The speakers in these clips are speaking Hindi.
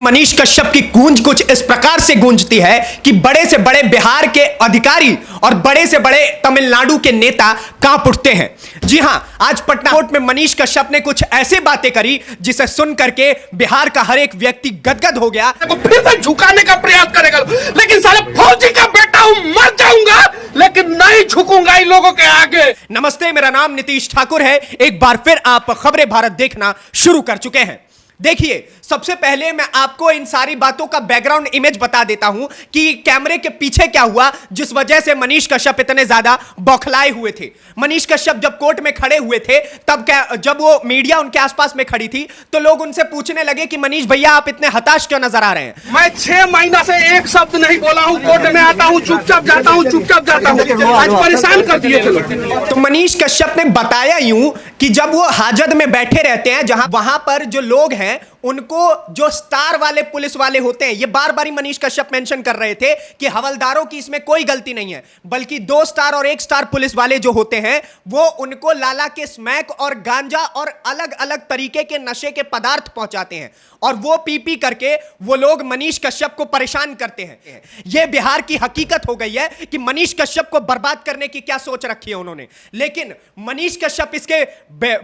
मनीष कश्यप की गूंज कुछ इस प्रकार से गूंजती है कि बड़े से बड़े बिहार के अधिकारी और बड़े से बड़े तमिलनाडु के नेता कांप उठते हैं। जी हां, आज पटना कोर्ट में मनीष कश्यप ने कुछ ऐसी बातें करी जिसे सुन करके बिहार का हर एक व्यक्ति गदगद हो गया। फिर से झुकाने का प्रयास करेगा, लेकिन साले फौजी का बेटा हूं, मर जाऊंगा लेकिन नहीं झुकूंगा इन लोगों के आगे। नमस्ते, मेरा नाम नीतीश ठाकुर है। एक बार फिर आप खबरें भारत देखना शुरू कर चुके हैं। देखिए, सबसे पहले मैं आपको इन सारी बातों का बैकग्राउंड इमेज बता देता हूं कि कैमरे के पीछे क्या हुआ जिस वजह से मनीष कश्यप इतने ज्यादा बौखलाए हुए थे। मनीष कश्यप जब कोर्ट में खड़े हुए थे तब जब वो मीडिया उनके आसपास में खड़ी थी तो लोग उनसे पूछने लगे कि मनीष भैया आप इतने हताश क्यों नजर आ रहे हैं। मैं 6 महीना से एक शब्द नहीं बोला हूं, कोर्ट में आता हूं चुपचाप जाता हूं, चुपचाप जाता हूं, आज परेशान कर दिए थे। तो मनीष कश्यप ने बताया यूं कि जब वो हाजत में बैठे रहते हैं जहां वहां पर जो लोग हैं उनको जो स्टार वाले पुलिस वाले होते हैं, ये बार बार मनीष कश्यप मेंशन कर रहे थे कि हवलदारों की इसमें कोई गलती नहीं है, बल्कि 2 स्टार और 1 स्टार पुलिस वाले जो होते हैं वो उनको लाला के स्मैक और गांजा और अलग अलग तरीके के नशे के पदार्थ पहुंचाते हैं और वो पी करके वो लोग मनीष कश्यप को परेशान करते हैं। यह बिहार की हकीकत हो गई है कि मनीष कश्यप को बर्बाद करने की क्या सोच रखी है उन्होंने। लेकिन मनीष कश्यप इसके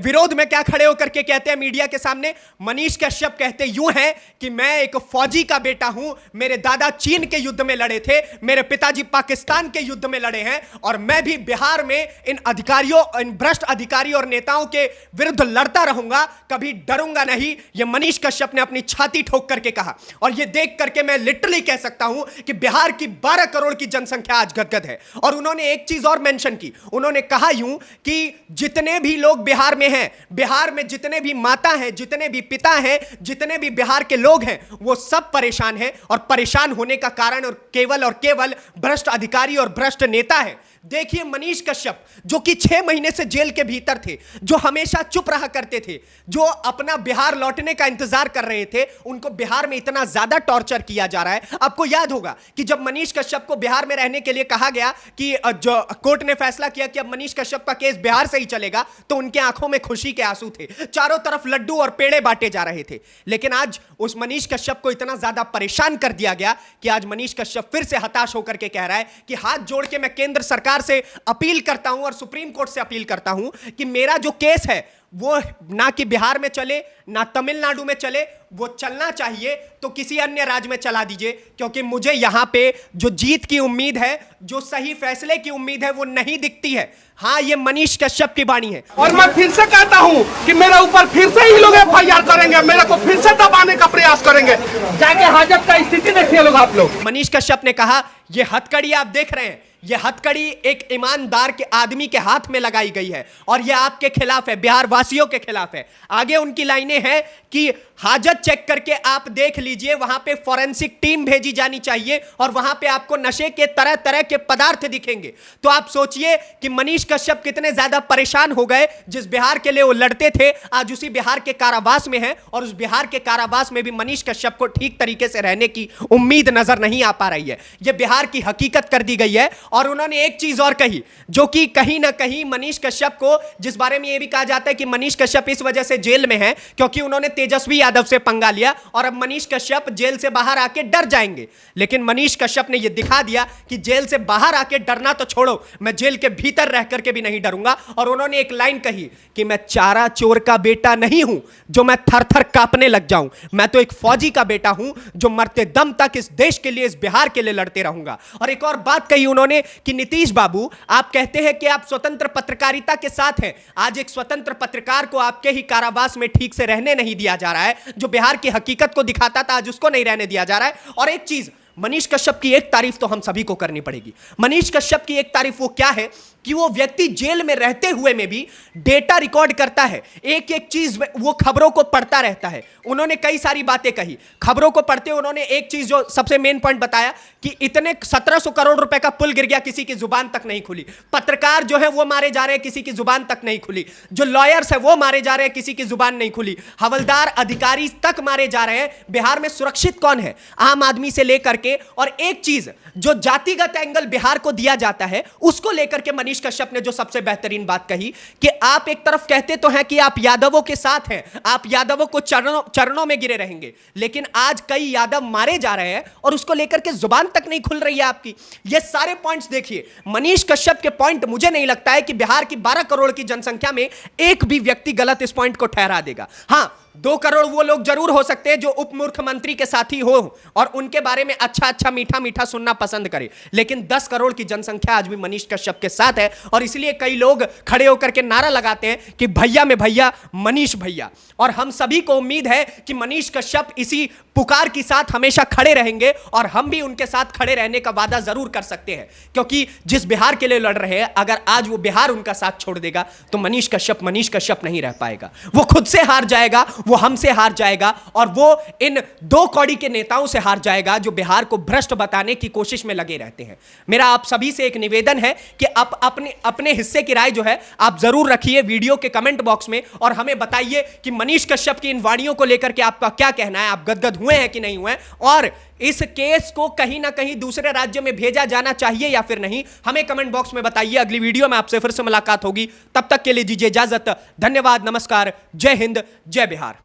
विरोध में क्या खड़े होकर के कहते हैं मीडिया के सामने। मनीष कश्यप कहते यूं है कि मैं एक फौजी का बेटा हूं, मेरे दादा चीन के युद्ध में लड़े थे, मेरे पिताजी पाकिस्तान के युद्ध में लड़े हैं और मैं भी बिहार में इन अधिकारियों, इन भ्रष्ट अधिकारी और नेताओं के विरुद्ध लड़ता रहूंगा, कभी डरूंगा नहीं। यह मनीष कश्यप ने अपनी छाती ठोक करके कहा और यह देख करके मैं लिटरली कह सकता हूं कि बिहार की 12 करोड़ की जनसंख्या आज गदगद है। और उन्होंने एक चीज और मेंशन की, उन्होंने कहा यूं कि जितने भी लोग बिहार में हैं, बिहार में जितने भी माता हैं, जितने भी पिता हैं, जितने भी बिहार के लोग हैं वो सब परेशान हैं और परेशान होने का कारण और केवल भ्रष्ट अधिकारी और भ्रष्ट नेता है। देखिए, मनीष कश्यप जो कि 6 महीने से जेल के भीतर थे, जो हमेशा चुप रहा करते थे, जो अपना बिहार लौटने का इंतजार कर रहे थे, उनको बिहार में इतना ज्यादा टॉर्चर किया जा रहा है। आपको याद होगा कि जब मनीष कश्यप को बिहार में रहने के लिए कहा गया कि जो कोर्ट ने फैसला किया कि अब मनीष कश्यप का केस बिहार से ही चलेगा, तो उनके आंखों में खुशी के आंसू थे, चारों तरफ लड्डू और पेड़े बांटे जा रहे थे। लेकिन आज उस मनीष कश्यप को इतना ज्यादा परेशान कर दिया गया कि आज मनीष कश्यप फिर से हताश होकर के कह रहा है कि हाथ जोड़ के मैं केंद्र सरकार से अपील करता हूं और सुप्रीम कोर्ट से अपील करता हूं कि मेरा जो केस है वो ना कि बिहार में चले ना तमिलनाडु में चले, वो चलना चाहिए तो किसी अन्य राज्य में चला दीजिए, क्योंकि मुझे यहां पे जो जीत की उम्मीद है, जो सही फैसले की उम्मीद है, वो नहीं दिखती है। हां, ये मनीष कश्यप की वाणी है। और मैं फिर से कहता हूं कि मेरे ऊपर फिर से ही लोग FIR करेंगे, मेरे को फिर से दबाने का प्रयास करेंगे। जाके हाजत का स्थिति देखिए लोग, आप लोग। मनीष कश्यप ने कहा ये हथकड़ी आप देख रहे हैं, यह हथकड़ी एक ईमानदार के आदमी के हाथ में लगाई गई है और यह आपके खिलाफ है, बिहार वासियों के खिलाफ है। आगे उनकी लाइनें हैं कि हाजत चेक करके आप देख लीजिए, वहां पे फॉरेंसिक टीम भेजी जानी चाहिए और वहां पे आपको नशे के तरह तरह के पदार्थ दिखेंगे। तो आप सोचिए कि मनीष कश्यप कितने ज्यादा परेशान हो गए। जिस बिहार के लिए वो लड़ते थे आज उसी बिहार के कारावास में है और उस बिहार के कारावास में भी मनीष कश्यप को ठीक तरीके से रहने की उम्मीद नजर नहीं आ पा रही है। यह बिहार की हकीकत कर दी गई है। और उन्होंने एक चीज और कही जो कि कहीं ना कहीं मनीष कश्यप को, जिस बारे में यह भी कहा जाता है कि मनीष कश्यप इस वजह से जेल में है क्योंकि उन्होंने तेजस्वी यादव से पंगा लिया और अब मनीष कश्यप जेल से बाहर आके डर जाएंगे। लेकिन मनीष कश्यप ने यह दिखा दिया कि जेल से बाहर आके डरना तो छोड़ो, मैं जेल के भीतर रह करके भी नहीं डरूंगा। और उन्होंने एक लाइन कही कि मैं चारा चोर का बेटा नहीं हूं जो मैं थर थर कांपने लग जाऊं, मैं तो एक फौजी का बेटा हूं जो मरते दम तक इस देश के लिए, इस बिहार के लिए लड़ते रहूंगा। और एक और बात कही उन्होंने कि नीतीश बाबू, आप कहते हैं कि आप स्वतंत्र पत्रकारिता के साथ हैं, आज एक स्वतंत्र पत्रकार को आपके ही कारावास में ठीक से रहने नहीं दिया जा रहा है, जो बिहार की हकीकत को दिखाता था आज उसको नहीं रहने दिया जा रहा है। और एक चीज, मनीष कश्यप की एक तारीफ तो हम सभी को करनी पड़ेगी। मनीष कश्यप की एक तारीफ वो क्या है कि वो व्यक्ति जेल में रहते हुए में भी डेटा रिकॉर्ड करता है, एक एक चीज वो खबरों को पढ़ता रहता है। उन्होंने कई सारी बातें कही, खबरों को पढ़ते उन्होंने एक चीज जो सबसे मेन पॉइंट बताया कि इतने 1700 करोड़ रुपए का पुल गिर गया, किसी की जुबान तक नहीं खुली। पत्रकार जो है वो मारे जा रहे हैं, किसी की जुबान तक नहीं खुली। जो लॉयर्स है वो मारे जा रहे हैं, किसी की जुबान नहीं खुली। हवलदार अधिकारी तक मारे जा रहे हैं। बिहार में सुरक्षित कौन है? आम आदमी से लेकर करके, और एक चीज जो जातिगत एंगल बिहार को दिया जाता है उसको लेकर के मनीष कश्यप ने जो सबसे बेहतरीन बात कही कि आप एक तरफ कहते तो हैं कि आप यादवों के साथ हैं, आप यादवों को चरणों में गिरे रहेंगे, लेकिन आज कई यादव मारे जा रहे हैं और उसको लेकर के जुबान तक नहीं खुल रही है आपकी। ये सारे पॉइंट्स देखिए, मनीष कश्यप के पॉइंट मुझे नहीं लगता है कि बिहार की 12 करोड़ की जनसंख्या में एक भी व्यक्ति गलत इस पॉइंट को ठहरा देगा। हां, 2 करोड़ वो लोग जरूर हो सकते हैं जो उप मुख्यमंत्री के साथी हो और उनके बारे में अच्छा मीठा मीठा सुनना पसंद करें, लेकिन 10 करोड़ की जनसंख्या आज भी मनीष कश्यप के साथ है और इसलिए कई लोग खड़े होकर के नारा लगाते हैं कि भैया में भैया, मनीष भैया। और हम सभी को उम्मीद है कि मनीष कश्यप इसी पुकार के साथ हमेशा खड़े रहेंगे और हम भी उनके साथ खड़े रहने का वादा जरूर कर सकते हैं, क्योंकि जिस बिहार के लिए लड़ रहे हैं, अगर आज वो बिहार उनका साथ छोड़ देगा तो मनीष कश्यप नहीं रह पाएगा। वो खुद से हार जाएगा, वो हमसे हार जाएगा और वो इन 2 कौड़ी के नेताओं से हार जाएगा जो बिहार को भ्रष्ट बताने की कोशिश में लगे रहते हैं। मेरा आप सभी से एक निवेदन है कि आप अपने हिस्से की राय जो है आप जरूर रखिए वीडियो के कमेंट बॉक्स में और हमें बताइए कि मनीष कश्यप की इन वाणियों को लेकर के आपका क्या कहना है, आप गदगद हुए हैं कि नहीं हुए, और इस केस को कहीं ना कहीं दूसरे राज्य में भेजा जाना चाहिए या फिर नहीं, हमें कमेंट बॉक्स में बताइए। अगली वीडियो में आपसे फिर से मुलाकात होगी, तब तक के लिए दीजिए इजाजत। धन्यवाद, नमस्कार, जय हिंद, जय बिहार।